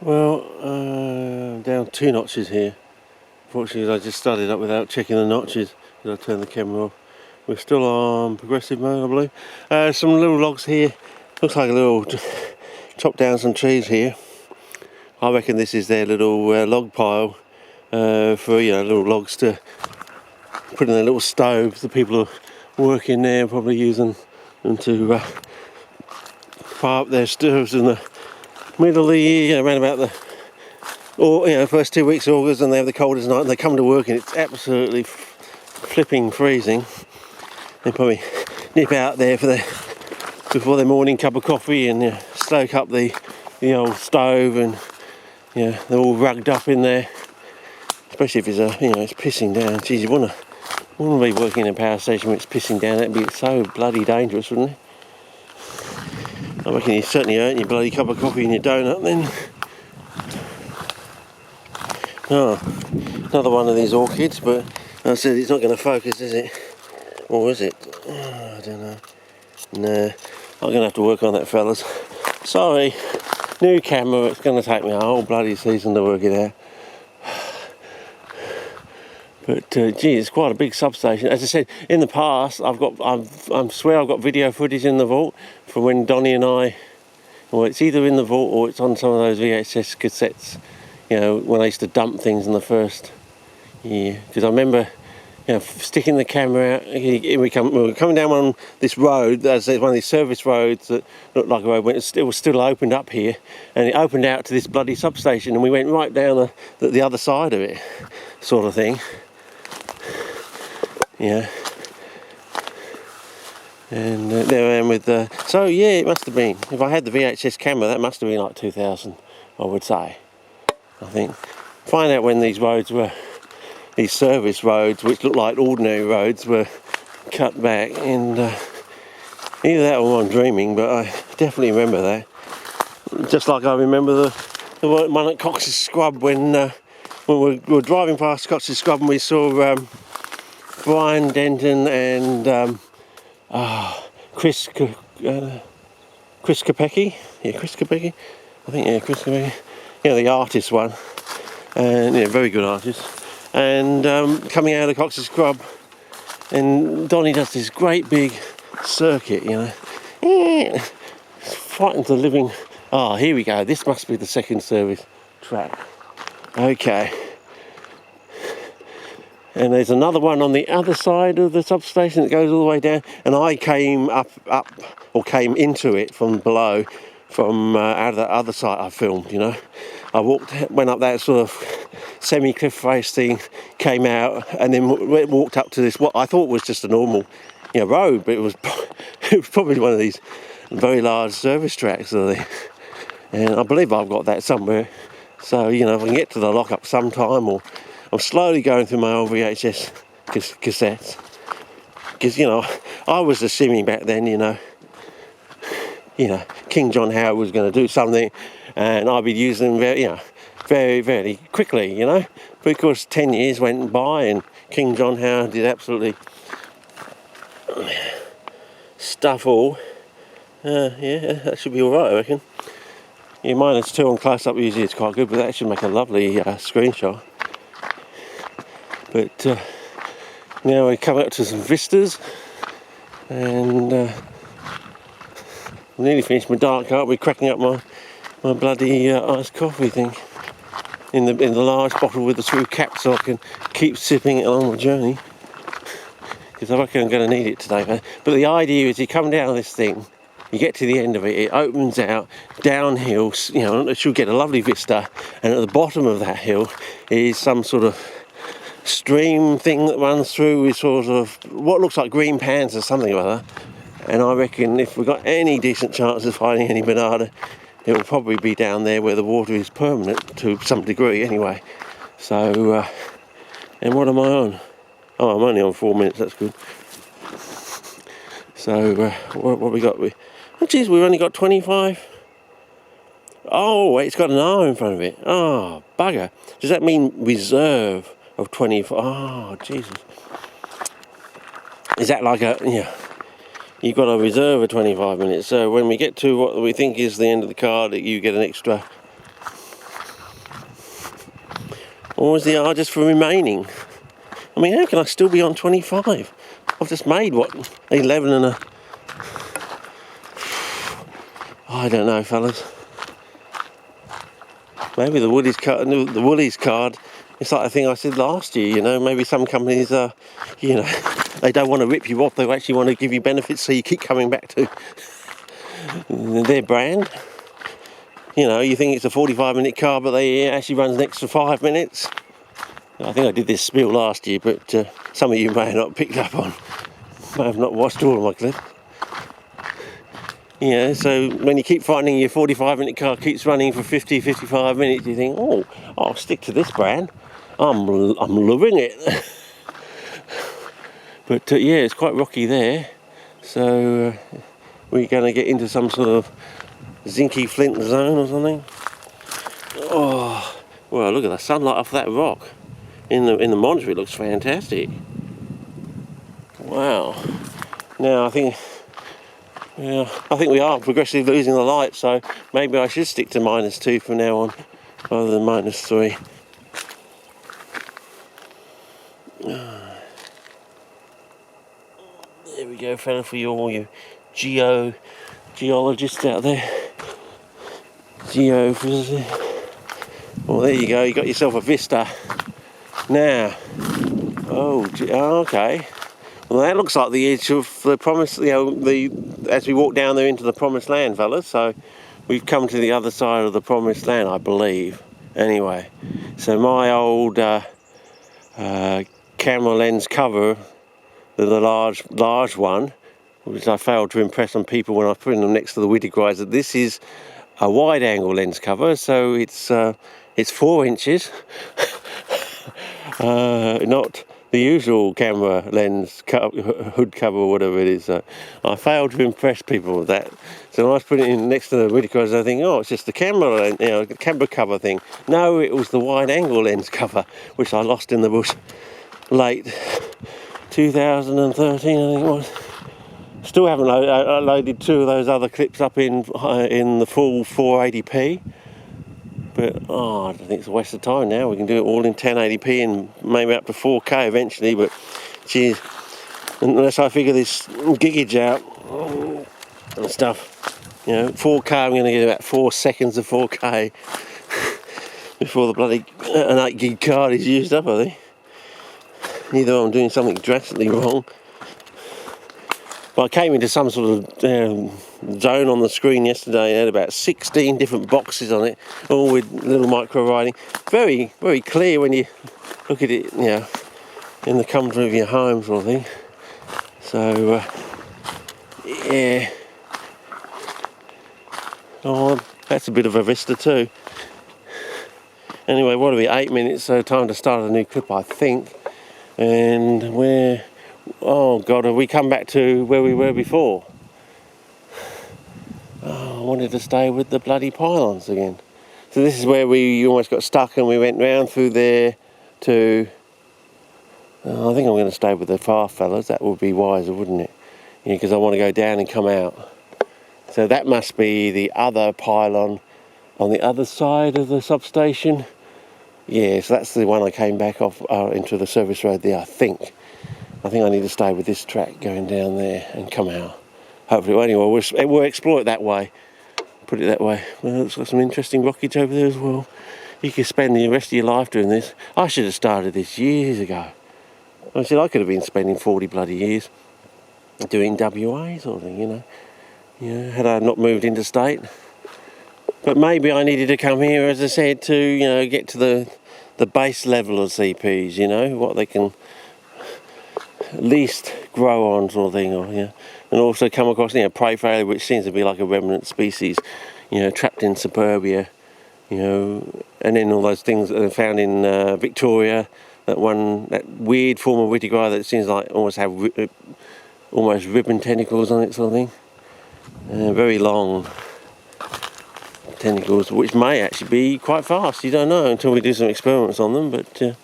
Well, down 2 notches here. Fortunately, I just started up without checking the notches because I turned the camera off. We're still on progressive mode, I believe. Some little logs here. Looks like a little chop down some trees here. I reckon this is their little log pile for little logs to put in their little stoves. The people are working there, probably using them to fire up their stoves in the middle of the year, around about the first 2 weeks of August, and they have the coldest night, and they come to work and it's absolutely flipping freezing. They probably nip out there before their morning cup of coffee and stoke up the old stove, and they're all rugged up in there. Especially if it's pissing down. Geez, you wouldn't be working in a power station when it's pissing down. That'd be so bloody dangerous, wouldn't it? I reckon you certainly earn your bloody cup of coffee and your donut then. Oh, another one of these orchids, but I said it's not going to focus, is it? Or is it? Oh, I don't know. Nah, I'm going to have to work on that, fellas. Sorry, new camera, it's going to take me a whole bloody season to work it out. But gee, it's quite a big substation. As I said, in the past, I swear I've got video footage in the vault from when Donnie and I, well, it's either in the vault or it's on some of those VHS cassettes, when I used to dump things in the first year. Because I remember, sticking the camera out. We were coming down on this road, as one of these service roads that looked like a road, when it was still opened up here, and it opened out to this bloody substation, and we went right down the other side of it, sort of thing. Yeah. And there I am with so yeah, it must have been, if I had the VHS camera, that must have been like 2000, I would say. I think. Find out when these roads were, these service roads, which look like ordinary roads, were cut back, and either that or I'm dreaming, but I definitely remember that. Just like I remember the one at Cox's Scrub when we were driving past Cox's Scrub and we saw Brian Denton and Chris Kopecky. Yeah, Chris Kopecky. I think, yeah, Chris Kopecky. The artist one. And, very good artist. And coming out of Cox's Scrub, and Donnie does this great big circuit, Frightens the living... Oh, here we go. This must be the second service track. Okay. And there's another one on the other side of the substation that goes all the way down. And I came came into it from below, from out of that other side I filmed, I went up that sort of semi-cliff face thing, came out, and then walked up to this, what I thought was just a normal, road, but it was probably one of these very large service tracks, and I believe I've got that somewhere. So, if I can get to the lockup sometime, or I'm slowly going through my old VHS cassettes, because I was assuming back then, King John Howard was going to do something, and I'd be using them very, very quickly, because 10 years went by and King John Howard did absolutely stuff all. Yeah, that should be all right, I reckon. Yeah, -2 on close up usually it's quite good, but that should make a lovely screenshot. But now we come up to some vistas, and I'm nearly finished my dark art. We're cracking up my bloody iced coffee thing in the large bottle with the screw cap, so I can keep sipping it along the journey, because I reckon I'm going to need it today. But the idea is you come down this thing, you get to the end of it, it opens out downhill, it should get a lovely vista, and at the bottom of that hill is some sort of stream thing that runs through with sort of what looks like green pans or something or other. And I reckon if we've got any decent chance of finding any banana, it will probably be down there where the water is permanent to some degree anyway. So, and what am I on? Oh, I'm only on 4 minutes, that's good. So, what we got? Oh, geez, we've only got 25. Oh, it's got an R in front of it. Oh, bugger. Does that mean reserve of 25? Oh, Jesus. Is that like you've got a reserve of 25 minutes, so when we get to what we think is the end of the card, you get an extra Or is the R just for remaining? I mean, how can I still be on 25? I've just made, what, 11 and a... I don't know, fellas. Maybe the Woolies card, it's like the thing I said last year, you know, maybe some companies are, you know, they don't want to rip you off, they actually want to give you benefits so you keep coming back to their brand. You know, you think it's a 45-minute car, but they actually runs an extra 5 minutes. I think I did this spiel last year, but some of you may have not picked up on. May have not watched all of my clips. Yeah, so when you keep finding your 45-minute car keeps running for 50, 55 minutes, you think, oh, I'll stick to this brand. I'm loving it. But yeah, it's quite rocky there. So we're going to get into some sort of zinky flint zone or something. Oh, well, look at the sunlight off that rock. In the monitor it looks fantastic. Wow. Now I think we are progressively losing the light, so maybe I should stick to -2 from now on rather than -3. There we go, fella, for all you geologists out there. Geophysicists. Well, there you go, you got yourself a vista. Now, okay. Well, that looks like the edge of the promised, you know, as we walk down there into the promised land, fellas. So we've come to the other side of the promised land, I believe. Anyway, so my old camera lens cover, the large one, which I failed to impress on people when I was putting them next to the Wittigreis, that this is a wide-angle lens cover, so it's 4 inches. Not the usual camera lens hood cover or whatever it is. So I failed to impress people with that. So when I was putting it in next to the Wittigreis, I think, oh, it's just the camera, you know, camera cover thing. No, it was the wide-angle lens cover, which I lost in the bush late 2013, I think it was. Still haven't loaded 2 of those other clips up in the full 480p. But, I don't think it's a waste of time now. We can do it all in 1080p and maybe up to 4K eventually. But, geez, unless I figure this gigage out and stuff, you know, 4K, I'm going to get about 4 seconds of 4K before the bloody an 8 gig card is used up, I think. Either I'm doing something drastically wrong. But I came into some sort of zone on the screen yesterday. It had about 16 different boxes on it, all with little micro writing. Very, very clear when you look at it, you know, in the comfort of your home sort of thing. So, yeah. Oh, that's a bit of a vista too. Anyway, what are we, 8 minutes, so time to start a new clip, I think. And we're... Oh God, have we come back to where we were before? Oh, I wanted to stay with the bloody pylons again. So this is where we almost got stuck and we went round through there to... I think I'm going to stay with the far fellas, that would be wiser, wouldn't it? Yeah, because I want to go down and come out. So that must be the other pylon on the other side of the substation. Yeah, so that's the one I came back off into the service road there, I think. I think I need to stay with this track going down there and come out. Hopefully, well, anyway, we'll explore it that way. Put it that way. Well, it's got some interesting rockage over there as well. You could spend the rest of your life doing this. I should have started this years ago. I said I could have been spending 40 bloody years doing WA sort of thing, you know. Yeah, had I not moved interstate. But maybe I needed to come here, as I said, to, you know, get to the base level of CPs, you know, what they can at least grow on sort of thing, or, yeah. And also come across, you know, prey failure, which seems to be like a remnant species, you know, trapped in suburbia, you know, and then all those things that are found in Victoria, that weird form of Wittigreia that seems like almost have almost ribbon tentacles on it sort of thing. Very long tentacles, which may actually be quite fast, you don't know until we do some experiments on them, but